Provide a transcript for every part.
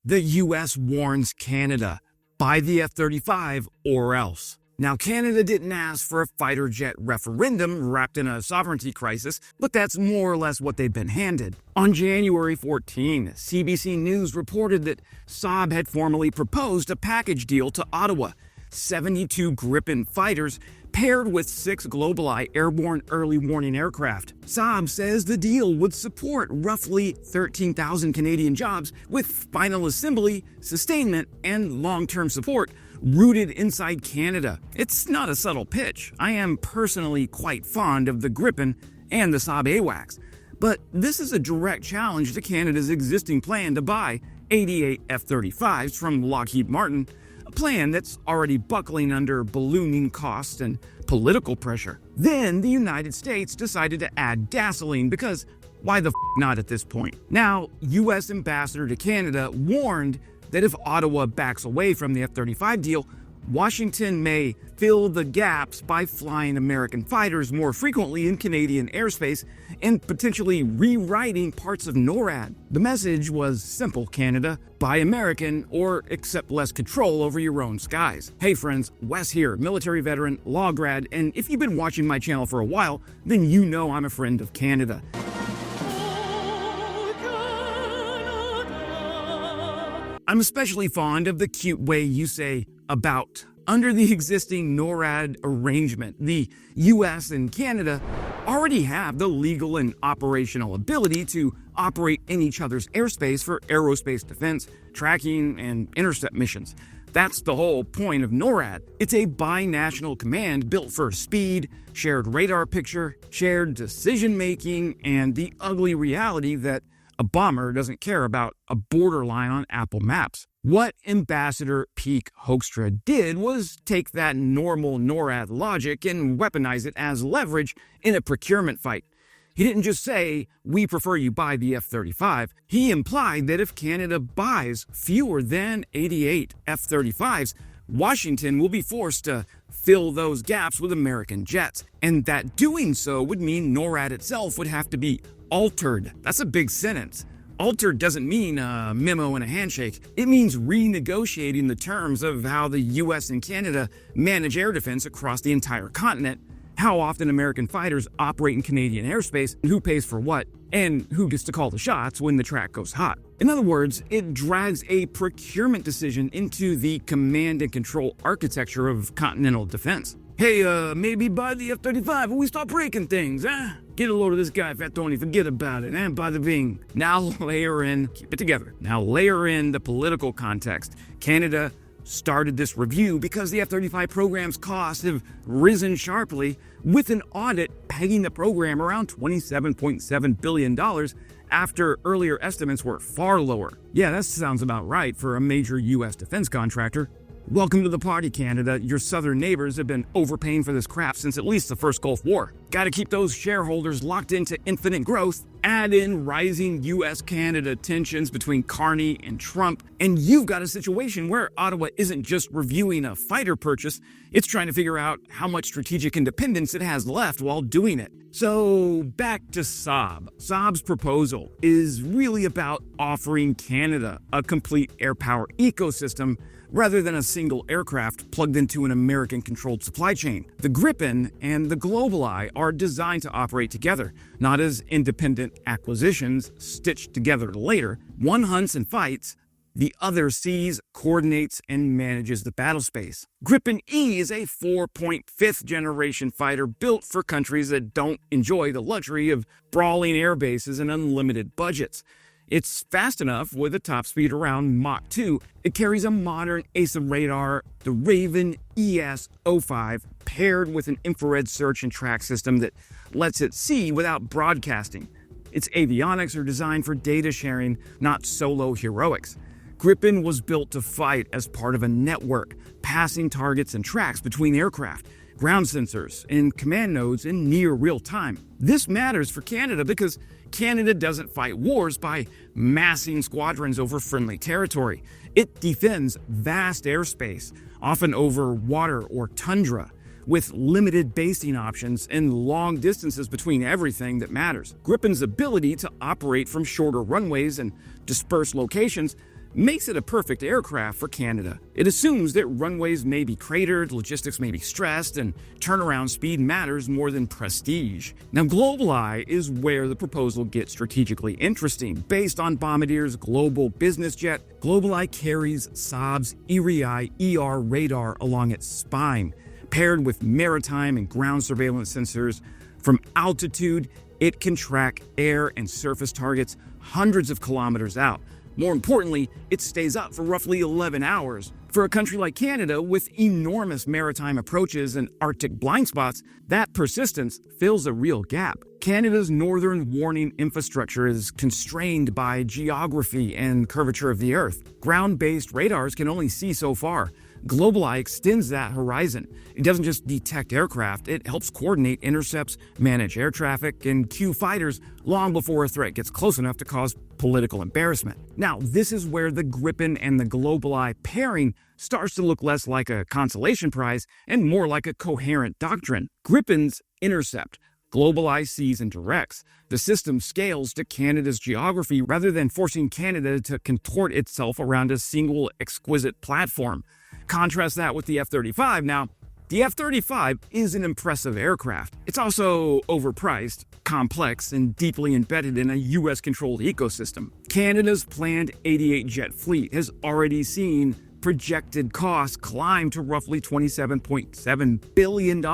The U.S. warns Canada, buy the F-35 or else. Now, Canada didn't ask for a fighter jet referendum wrapped in a sovereignty crisis, but that's more or less what they've been handed. On January 14, CBC News reported that Saab had formally proposed a package deal to Ottawa, 72 Gripen fighters paired with 6 GlobalEye airborne early warning aircraft. Saab says the deal would support roughly 13,000 Canadian jobs with final assembly, sustainment, and long-term support rooted inside Canada. It's not a subtle pitch. I am personally quite fond of the Gripen and the Saab AWACS, but this is a direct challenge to Canada's existing plan to buy 88 F-35s from Lockheed Martin, a plan that's already buckling under ballooning costs and political pressure. Then the United States decided to add gasoline because why the not at this point? Now, U.S. Ambassador to Canada warned that if Ottawa backs away from the F-35 deal, Washington may fill the gaps by flying American fighters more frequently in Canadian airspace and potentially rewriting parts of NORAD. The message was simple, Canada: buy American or accept less control over your own skies. Hey friends, Wes here, military veteran, law grad, and if you've been watching my channel for a while, then you know I'm a friend of Canada. I'm especially fond of the cute way you say "about." Under the existing NORAD arrangement, the US and Canada already have the legal and operational ability to operate in each other's airspace for aerospace defense, tracking, and intercept missions. That's the whole point of NORAD. It's a binational command built for speed, shared radar picture, shared decision-making, and the ugly reality that a bomber doesn't care about a borderline on Apple Maps. What Ambassador Peake Hoekstra did was take that normal NORAD logic and weaponize it as leverage in a procurement fight. He didn't just say, "We prefer you buy the F-35. He implied that if Canada buys fewer than 88 F-35s, Washington will be forced to fill those gaps with American jets, and that doing so would mean NORAD itself would have to be altered. That's a big sentence. Altered doesn't mean a memo and a handshake. It means renegotiating the terms of how the US and Canada manage air defense across the entire continent, how often American fighters operate in Canadian airspace, who pays for what, and who gets to call the shots when the track goes hot. In other words, it drags a procurement decision into the command and control architecture of continental defense. Hey, maybe buy the F-35 when we start breaking things, huh? Get a load of this guy, Fat Tony, forget about it, and bada bing. Now layer in, keep it together. Now layer in the political context. Canada started this review because the F-35 program's costs have risen sharply, with an audit pegging the program around $27.7 billion after earlier estimates were far lower. Yeah, that sounds about right for a major U.S. defense contractor. Welcome to the party, Canada. Your southern neighbors have been overpaying for this crap since at least the first Gulf War. Gotta keep those shareholders locked into infinite growth. Add in rising US-Canada tensions between Carney and Trump, and you've got a situation where Ottawa isn't just reviewing a fighter purchase, it's trying to figure out how much strategic independence it has left while doing it. So back to Saab. Saab's proposal is really about offering Canada a complete air power ecosystem rather than a single aircraft plugged into an American-controlled supply chain. The Gripen and the GlobalEye are designed to operate together, not as independent acquisitions stitched together later. One hunts and fights, the other sees, coordinates, and manages the battle space. Gripen E is a 4.5th-generation fighter built for countries that don't enjoy the luxury of brawling air bases and unlimited budgets. It's fast enough with a top speed around Mach 2. It carries a modern ASA radar, the Raven ES-05, paired with an infrared search and track system that lets it see without broadcasting. Its avionics are designed for data sharing, not solo heroics. Gripen was built to fight as part of a network, passing targets and tracks between aircraft, ground sensors, and command nodes in near real time. This matters for Canada because Canada doesn't fight wars by massing squadrons over friendly territory. It defends vast airspace, often over water or tundra, with limited basing options and long distances between everything that matters. Gripen's ability to operate from shorter runways and dispersed locations makes it a perfect aircraft for Canada. It assumes that runways may be cratered, logistics may be stressed, and turnaround speed matters more than prestige. Now, GlobalEye is where the proposal gets strategically interesting. Based on Bombardier's global business jet, GlobalEye carries Saab's Eri ER radar along its spine. Paired with maritime and ground surveillance sensors, from altitude, it can track air and surface targets hundreds of kilometers out. More importantly, it stays up for roughly 11 hours. For a country like Canada, with enormous maritime approaches and Arctic blind spots, that persistence fills a real gap. Canada's northern warning infrastructure is constrained by geography and curvature of the Earth. Ground-based radars can only see so far. GlobalEye extends that horizon. It doesn't just detect aircraft, it helps coordinate intercepts, manage air traffic, and cue fighters long before a threat gets close enough to cause political embarrassment. Now, this is where the Gripen and the GlobalEye pairing starts to look less like a consolation prize and more like a coherent doctrine. Gripens intercept, GlobalEye sees and directs. The system scales to Canada's geography rather than forcing Canada to contort itself around a single exquisite platform. Contrast that with the F-35. Now, the F-35 is an impressive aircraft. It's also overpriced, complex, and deeply embedded in a US-controlled ecosystem. Canada's planned 88-jet fleet has already seen projected costs climb to roughly $27.7 billion,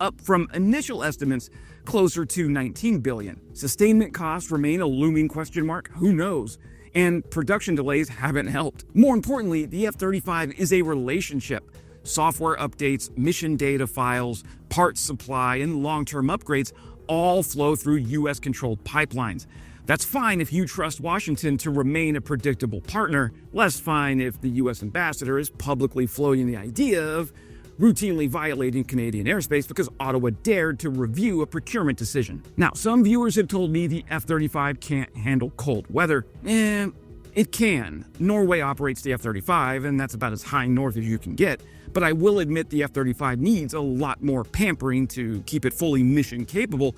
up from initial estimates closer to $19 billion. Sustainment costs remain a looming question mark. Who knows? And production delays haven't helped. More importantly, the F-35 is a relationship. Software updates, mission data files, parts supply, and long-term upgrades all flow through US-controlled pipelines. That's fine if you trust Washington to remain a predictable partner, less fine if the US ambassador is publicly floating the idea of routinely violating Canadian airspace because Ottawa dared to review a procurement decision. Now, some viewers have told me the F-35 can't handle cold weather. It can. Norway operates the F-35, and that's about as high north as you can get. But I will admit the F-35 needs a lot more pampering to keep it fully mission capable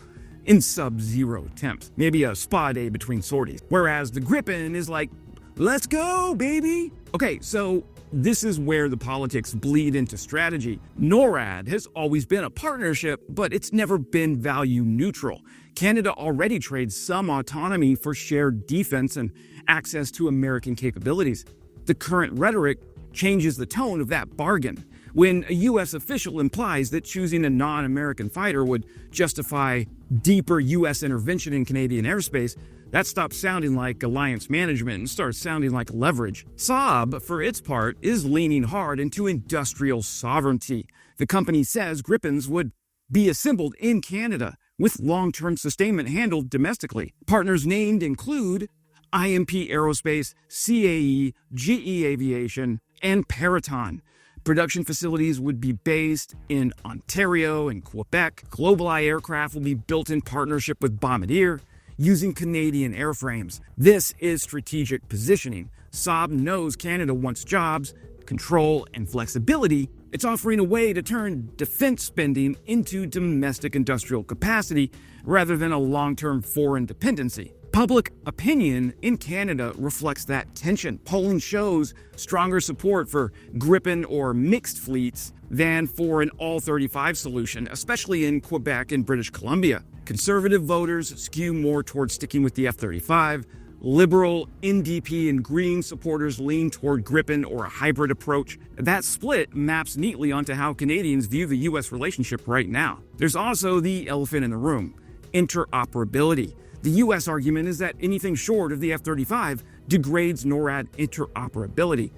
in sub-zero temps. Maybe a spa day between sorties. Whereas the Gripen is like, let's go, baby! Okay, so this is where the politics bleed into strategy. NORAD has always been a partnership, but it's never been value neutral. Canada already trades some autonomy for shared defense and access to American capabilities. The current rhetoric changes the tone of that bargain. When a US official implies that choosing a non-American fighter would justify deeper US intervention in Canadian airspace, that stops sounding like alliance management and starts sounding like leverage. Saab, for its part, is leaning hard into industrial sovereignty. The company says Gripens would be assembled in Canada, with long-term sustainment handled domestically. Partners named include IMP Aerospace, CAE, GE Aviation, and Peraton. Production facilities would be based in Ontario and Quebec. GlobalEye aircraft will be built in partnership with Bombardier, using Canadian airframes. This is strategic positioning. Saab knows Canada wants jobs, control, and flexibility. It's offering a way to turn defense spending into domestic industrial capacity rather than a long-term foreign dependency. Public opinion in Canada reflects that tension. Polling shows stronger support for Gripen or mixed fleets than for an all-35 solution, especially in Quebec and British Columbia. Conservative voters skew more towards sticking with the F-35. Liberal, NDP, and Green supporters lean toward Gripen or a hybrid approach. That split maps neatly onto how Canadians view the U.S. relationship right now. There's also the elephant in the room: interoperability. The U.S. argument is that anything short of the F-35 degrades NORAD interoperability.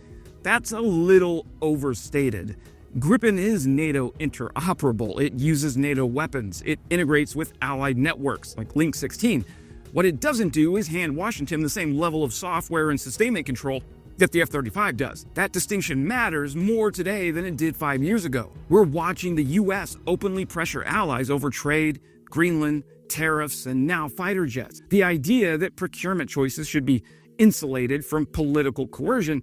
That's a little overstated. Gripen is NATO interoperable. It uses NATO weapons. It integrates with allied networks like Link 16. What it doesn't do is hand Washington the same level of software and sustainment control that the F-35 does. That distinction matters more today than it did 5 years ago. We're watching the U.S. openly pressure allies over trade, Greenland, tariffs, and now fighter jets. The idea that procurement choices should be insulated from political coercion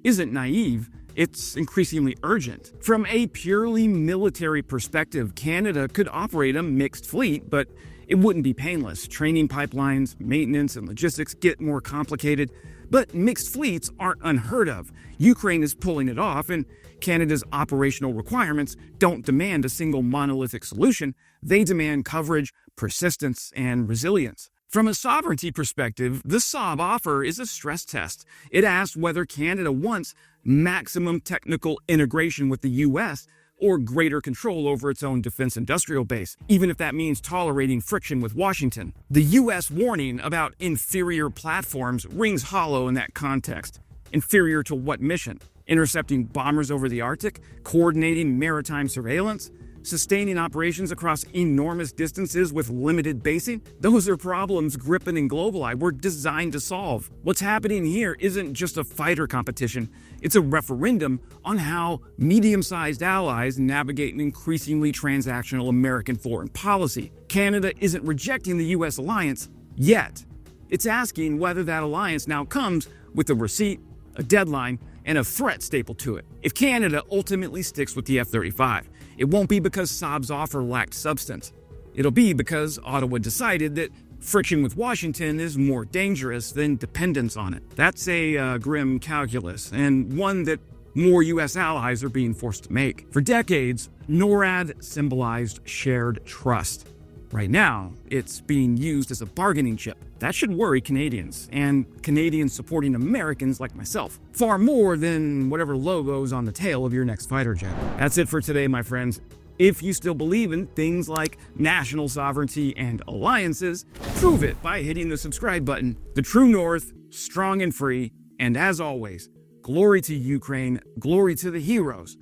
isn't naive. It's increasingly urgent. From a purely military perspective, Canada could operate a mixed fleet, but it wouldn't be painless. Training pipelines, maintenance, and logistics get more complicated. But mixed fleets aren't unheard of. Ukraine is pulling it off, and Canada's operational requirements don't demand a single monolithic solution. They demand coverage, persistence, and resilience. From a sovereignty perspective, the Saab offer is a stress test. It asks whether Canada wants maximum technical integration with the U.S. or greater control over its own defense industrial base, even if that means tolerating friction with Washington. The U.S. warning about inferior platforms rings hollow in that context. Inferior to what mission? Intercepting bombers over the Arctic? Coordinating maritime surveillance? Sustaining operations across enormous distances with limited basing? Those are problems Gripen and GlobalEye were designed to solve. What's happening here isn't just a fighter competition, it's a referendum on how medium-sized allies navigate an increasingly transactional American foreign policy. Canada isn't rejecting the U.S. alliance yet. It's asking whether that alliance now comes with a receipt, a deadline, and a threat stapled to it. If Canada ultimately sticks with the F-35, it won't be because Saab's offer lacked substance. It'll be because Ottawa decided that friction with Washington is more dangerous than dependence on it. That's a grim calculus, and one that more U.S. allies are being forced to make. For decades, NORAD symbolized shared trust. Right now, it's being used as a bargaining chip. That should worry Canadians, and Canadians supporting Americans like myself, far more than whatever logo's on the tail of your next fighter jet. That's it for today, my friends. If you still believe in things like national sovereignty and alliances, prove it by hitting the subscribe button. The True North, strong and free, and as always, glory to Ukraine, glory to the heroes.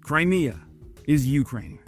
Crimea is Ukraine.